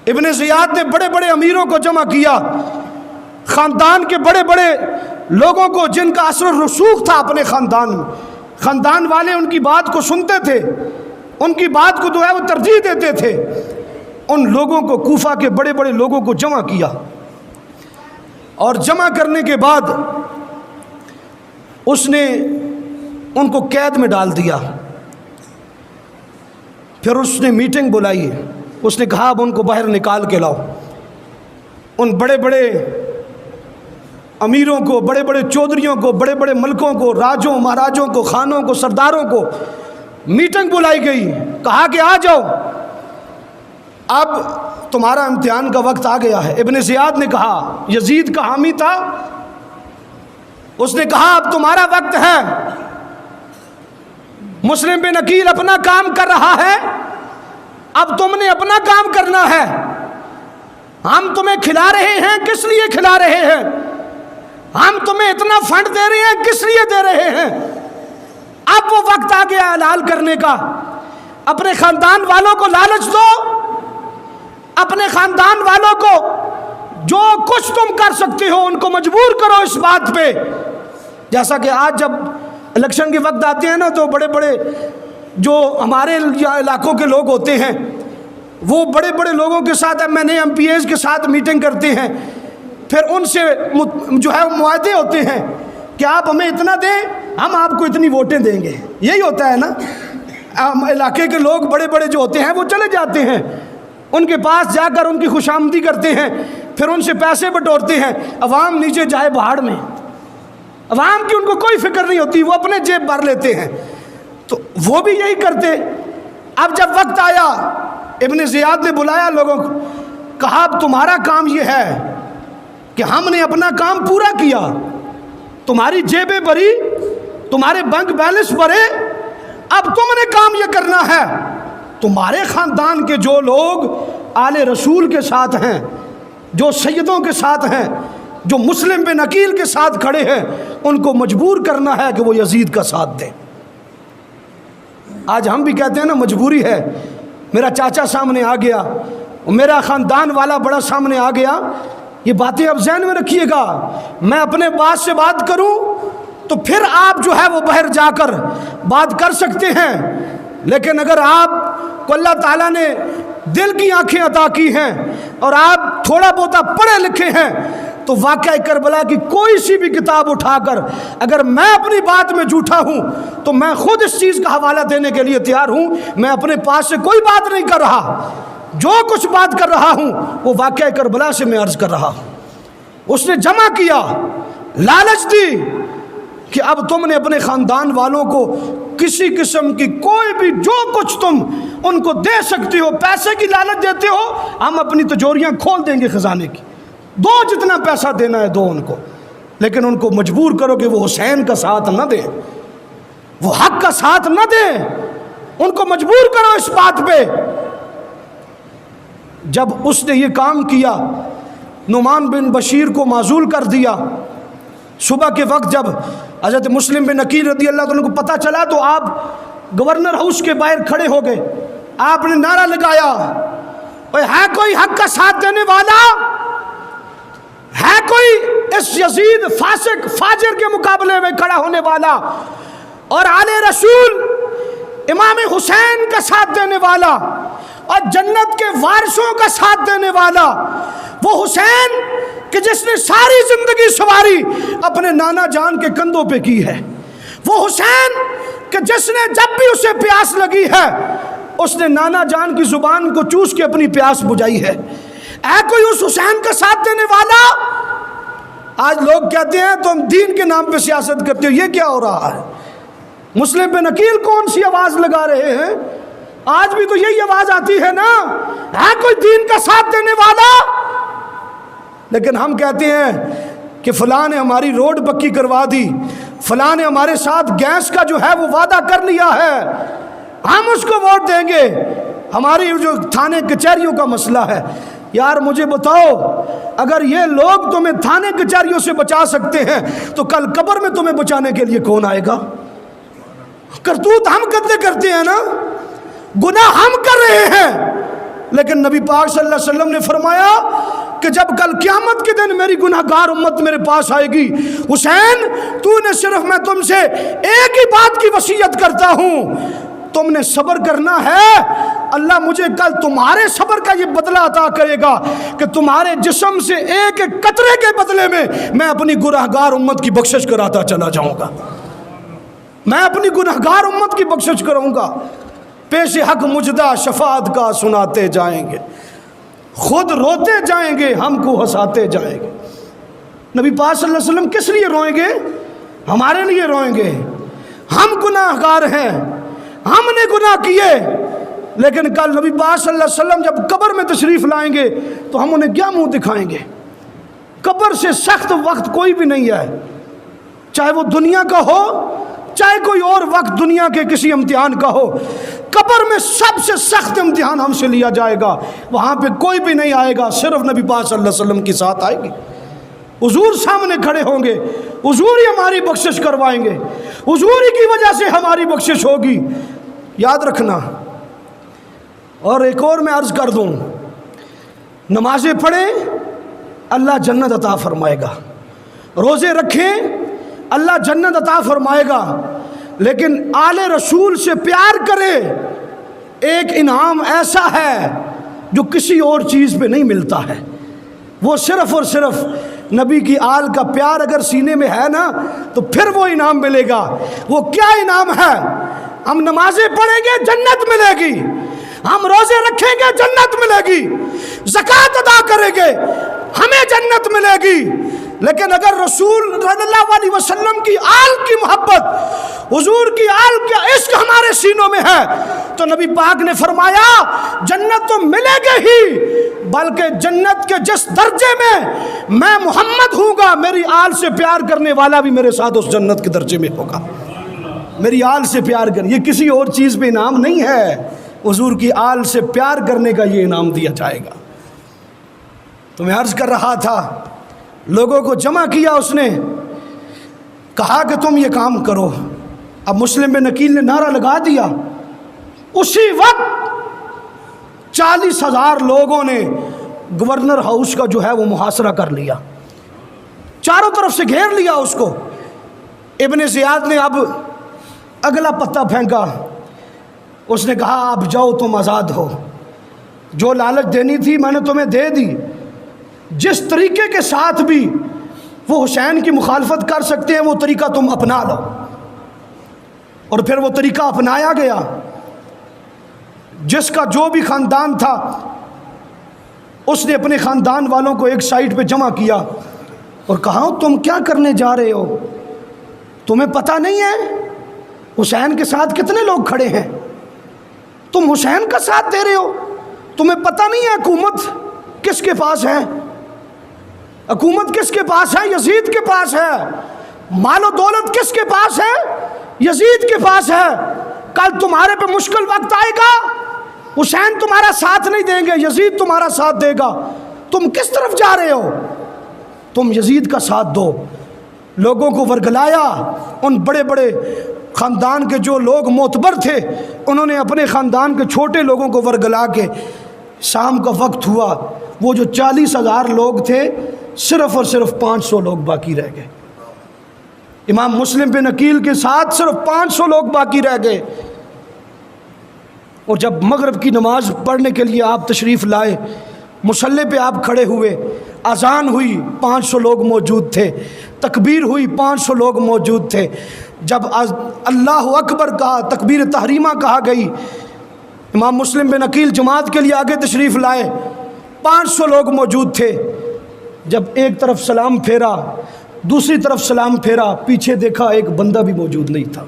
ابن زیاد نے بڑے بڑے امیروں کو جمع کیا، خاندان کے بڑے بڑے لوگوں کو جن کا اثر و رسوخ تھا اپنے خاندان میں، خاندان والے ان کی بات کو سنتے تھے، ان کی بات کو جو ہے وہ ترجیح دیتے تھے، ان لوگوں کو، کوفہ کے بڑے بڑے لوگوں کو جمع کیا، اور جمع کرنے کے بعد اس نے ان کو قید میں ڈال دیا۔ پھر اس نے میٹنگ بلائی، اس نے کہا اب ان کو باہر نکال کے لاؤ، ان بڑے بڑے امیروں کو، بڑے بڑے چودھریوں کو، بڑے بڑے ملکوں کو، راجوں مہاراجوں کو، خانوں کو، سرداروں کو میٹنگ بلائی گئی، کہا کہ آ جاؤ، اب تمہارا امتحان کا وقت آ گیا ہے۔ ابن زیاد نے کہا، یزید کا حامی تھا، اس نے کہا اب تمہارا وقت ہے، مسلم بن عقیل اپنا کام کر رہا ہے، اب تم نے اپنا کام کرنا ہے، ہم تمہیں کھلا رہے ہیں، کس لیے کھلا رہے ہیں، ہم تمہیں اتنا فنڈ دے رہے ہیں، کس لیے دے رہے ہیں، اب وہ وقت آ گیا حلال کرنے کا، اپنے خاندان والوں کو لالچ دو، اپنے خاندان والوں کو جو کچھ تم کر سکتے ہو ان کو مجبور کرو اس بات پہ۔ جیسا کہ آج جب الیکشن کے وقت آتے ہیں نا تو بڑے بڑے جو ہمارے علاقوں کے لوگ ہوتے ہیں وہ بڑے بڑے لوگوں کے ساتھ MNA MPAs کے ساتھ میٹنگ کرتے ہیں، پھر ان سے جو ہے معاہدے ہوتے ہیں کہ آپ ہمیں اتنا دیں، ہم آپ کو اتنی ووٹیں دیں گے، یہی ہوتا ہے نا۔ علاقے کے لوگ بڑے بڑے جو ہوتے ہیں وہ چلے جاتے ہیں، ان کے پاس جا کر ان کی خوشامدی کرتے ہیں، پھر ان سے پیسے بٹورتے ہیں، عوام نیچے جائے پہاڑ میں، عوام کی ان کو کوئی فکر نہیں ہوتی، وہ اپنے جیب بھر لیتے ہیں، تو وہ بھی یہی کرتے۔ اب جب وقت آیا ابن زیاد نے بلایا لوگوں کو، کہا اب تمہارا کام یہ ہے کہ ہم نے اپنا کام پورا کیا، تمہاری جیبیں بھری، تمہارے بینک بیلنس بھرے، اب تم نے کام یہ کرنا ہے، تمہارے خاندان کے جو لوگ آل رسول کے ساتھ ہیں، جو سیدوں کے ساتھ ہیں، جو مسلم بن عقیل کے ساتھ کھڑے ہیں، ان کو مجبور کرنا ہے کہ وہ یزید کا ساتھ دیں۔ آج ہم بھی کہتے ہیں نا مجبوری ہے، میرا چاچا سامنے آ گیا، میرا خاندان والا بڑا سامنے آ گیا، یہ باتیں اب ذہن میں رکھیے گا، میں اپنے باس سے بات کروں تو پھر آپ جو ہے وہ باہر جا کر بات کر سکتے ہیں، لیکن اگر آپ کو اللہ تعالیٰ نے دل کی آنکھیں عطا کی ہیں اور آپ تھوڑا بہت پڑھے لکھے ہیں تو واقعہ کربلا کی کوئی سی بھی کتاب اٹھا کر اگر میں اپنی بات میں جھوٹا ہوں تو میں خود اس چیز کا حوالہ دینے کے لیے تیار ہوں، میں اپنے پاس سے کوئی بات نہیں کر رہا، جو کچھ بات کر رہا ہوں وہ واقعہ کربلا سے میں عرض کر رہا ہوں۔ اس نے جمع کیا، لالچ دی کہ اب تم نے اپنے خاندان والوں کو کسی قسم کی کوئی بھی جو کچھ تم ان کو دے سکتے ہو، پیسے کی لالچ دیتے ہو، ہم اپنی تجوریاں کھول دیں گے خزانے کی، دو جتنا پیسہ دینا ہے دو ان کو، لیکن ان کو مجبور کرو کہ وہ حسین کا ساتھ نہ دیں، وہ حق کا ساتھ نہ دیں، ان کو مجبور کرو اس بات پہ۔ جب اس نے یہ کام کیا، نعمان بن بشیر کو معزول کر دیا، صبح کے وقت جب حضرت مسلم بن عقیل رضی اللہ عنہ کو پتہ چلا تو آپ گورنر ہاؤس کے باہر کھڑے ہو گئے، آپ نے نعرہ لگایا، ہے کوئی حق کا ساتھ دینے والا؟ ہے کوئی اس یزید فاسق فاجر کے مقابلے میں کھڑا ہونے والا اور آل رسول امام حسین کا ساتھ دینے والا اور جنت کے وارثوں کا ساتھ دینے والا، وہ حسین کہ جس نے ساری زندگی سواری اپنے نانا جان کے کندھوں پہ کی ہے، وہ حسین کہ جس نے جب بھی اسے پیاس لگی ہے اس نے نانا جان کی زبان کو چوس کے اپنی پیاس بجھائی ہے، اے کوئی اس حسین کا ساتھ دینے والا؟ آج لوگ کہتے ہیں تم دین کے نام پہ سیاست کرتے ہو، یہ کیا ہو رہا ہے؟ مسلم بن عقیل کون سی آواز لگا رہے ہیں؟ آج بھی تو یہی آواز آتی ہے نا، ہے کوئی دین کا ساتھ دینے والا؟ لیکن ہم کہتے ہیں کہ فلاں نے ہماری روڈ پکی کروا دی، فلاں نے ہمارے ساتھ گیس کا جو ہے وہ وعدہ کر لیا ہے، ہم اس کو ووٹ دیں گے، ہماری جو تھانے کچہریوں کا مسئلہ ہے۔ یار مجھے بتاؤ، اگر یہ لوگ تمہیں تھانے کچہریوں سے بچا سکتے ہیں تو کل قبر میں تمہیں بچانے کے لیے کون آئے گا؟ کرتوت ہم کرتے ہیں نا، گناہ ہم کر رہے ہیں، لیکن نبی پاک صلی اللہ علیہ وسلم نے فرمایا کہ جب کل قیامت کے دن میری گناہگار امت میرے پاس آئے گی، حسین تو نے صرف میں تم سے ایک ہی بات کی وصیت کرتا ہوں، تم نے صبر کرنا ہے، اللہ مجھے کل تمہارے صبر کا یہ بدلہ عطا کرے گا کہ تمہارے جسم سے ایک ایک قطرے کے بدلے میں اپنی گناہگار امت کی بخشش کراتا چلا جاؤں گا، میں اپنی گناہگار امت کی بخشش کروں گا۔ پیش حق مجدہ شفاعت کا سناتے جائیں گے، خود روتے جائیں گے، ہم کو ہنساتے جائیں گے۔ نبی پاک صلی اللہ علیہ وسلم کس لیے روئیں گے؟ ہمارے لیے روئیں گے۔ ہم گناہگار ہیں، ہم نے گناہ کیے، لیکن کل نبی پاک صلی اللہ علیہ وسلم جب قبر میں تشریف لائیں گے تو ہم انہیں کیا منہ دکھائیں گے؟ قبر سے سخت وقت کوئی بھی نہیں ہے، چاہے وہ دنیا کا ہو، چاہے کوئی اور وقت دنیا کے کسی امتحان کا ہو، قبر میں سب سے سخت امتحان ہم سے لیا جائے گا۔ وہاں پہ کوئی بھی نہیں آئے گا، صرف نبی پاک صلی اللہ علیہ وسلم کی ساتھ آئے گی، حضور سامنے کھڑے ہوں گے، حضور ہی ہماری بخشش کروائیں گے، حضور ہی کی وجہ سے ہماری بخشش ہوگی، یاد رکھنا۔ اور ایک اور میں عرض کر دوں، نمازیں پڑھیں اللہ جنت عطا فرمائے گا، روزے رکھیں اللہ جنت عطا فرمائے گا، لیکن آل رسول سے پیار کرے، ایک انعام ایسا ہے جو کسی اور چیز پہ نہیں ملتا ہے، وہ صرف اور صرف نبی کی آل کا پیار اگر سینے میں ہے نا تو پھر وہ انعام ملے گا۔ وہ کیا انعام ہے؟ ہم نمازیں پڑھیں گے جنت ملے گی، ہم روزے رکھیں گے جنت ملے گی، زکوٰۃ ادا کریں گے ہمیں جنت ملے گی، لیکن اگر رسول صلی اللہ علیہ وسلم کی آل کی محبت، حضور کی آل کا عشق ہمارے سینوں میں ہے تو نبی پاک نے فرمایا جنت تو ملے گی ہی، بلکہ جنت کے جس درجے میں محمد ہوں گا، میری آل سے پیار کرنے والا بھی میرے ساتھ اس جنت کے درجے میں ہوگا۔ میری آل سے پیار کر، یہ کسی اور چیز پہ انعام نہیں ہے، حضور کی آل سے پیار کرنے کا یہ انعام دیا جائے گا۔ تو میں عرض کر رہا تھا، لوگوں کو جمع کیا، اس نے کہا کہ تم یہ کام کرو۔ اب مسلم بن عقیل نے نعرہ لگا دیا، اسی وقت 40,000 لوگوں نے گورنر ہاؤس کا جو ہے وہ محاصرہ کر لیا، چاروں طرف سے گھیر لیا اس کو۔ ابن زیاد نے اب اگلا پتہ پھینکا، اس نے کہا اب جاؤ تم آزاد ہو، جو لالچ دینی تھی میں نے تمہیں دے دی، جس طریقے کے ساتھ بھی وہ حسین کی مخالفت کر سکتے ہیں وہ طریقہ تم اپنا لو۔ اور پھر وہ طریقہ اپنایا گیا، جس کا جو بھی خاندان تھا اس نے اپنے خاندان والوں کو ایک سائٹ پہ جمع کیا اور کہا تم کیا کرنے جا رہے ہو؟ تمہیں پتہ نہیں ہے حسین کے ساتھ کتنے لوگ کھڑے ہیں؟ تم حسین کا ساتھ دے رہے ہو؟ تمہیں پتہ نہیں ہے حکومت کس کے پاس ہے؟ حکومت کس کے پاس ہے؟ یزید کے پاس ہے۔ مال و دولت کس کے پاس ہے؟ یزید کے پاس ہے۔ کل تمہارے پہ مشکل وقت آئے گا، حسین تمہارا ساتھ نہیں دیں گے، یزید تمہارا ساتھ دے گا۔ تم کس طرف جا رہے ہو؟ تم یزید کا ساتھ دو۔ لوگوں کو ورگلایا، ان بڑے بڑے خاندان کے جو لوگ معتبر تھے انہوں نے اپنے خاندان کے چھوٹے لوگوں کو ورگلا کے، شام کا وقت ہوا، وہ جو 40,000 لوگ تھے صرف اور صرف 500 لوگ باقی رہ گئے۔ امام مسلم بن عقیل کے ساتھ صرف 500 لوگ باقی رہ گئے۔ اور جب مغرب کی نماز پڑھنے کے لیے آپ تشریف لائے، مصلی پہ آپ کھڑے ہوئے، اذان ہوئی 500 لوگ موجود تھے، تکبیر ہوئی 500 لوگ موجود تھے۔ جب اللہ اکبر کہا، تکبیر تحریمہ کہا گئی، امام مسلم بن عقیل جماعت کے لیے آگے تشریف لائے، 500 لوگ موجود تھے۔ جب ایک طرف سلام پھیرا، دوسری طرف سلام پھیرا، پیچھے دیکھا ایک بندہ بھی موجود نہیں تھا۔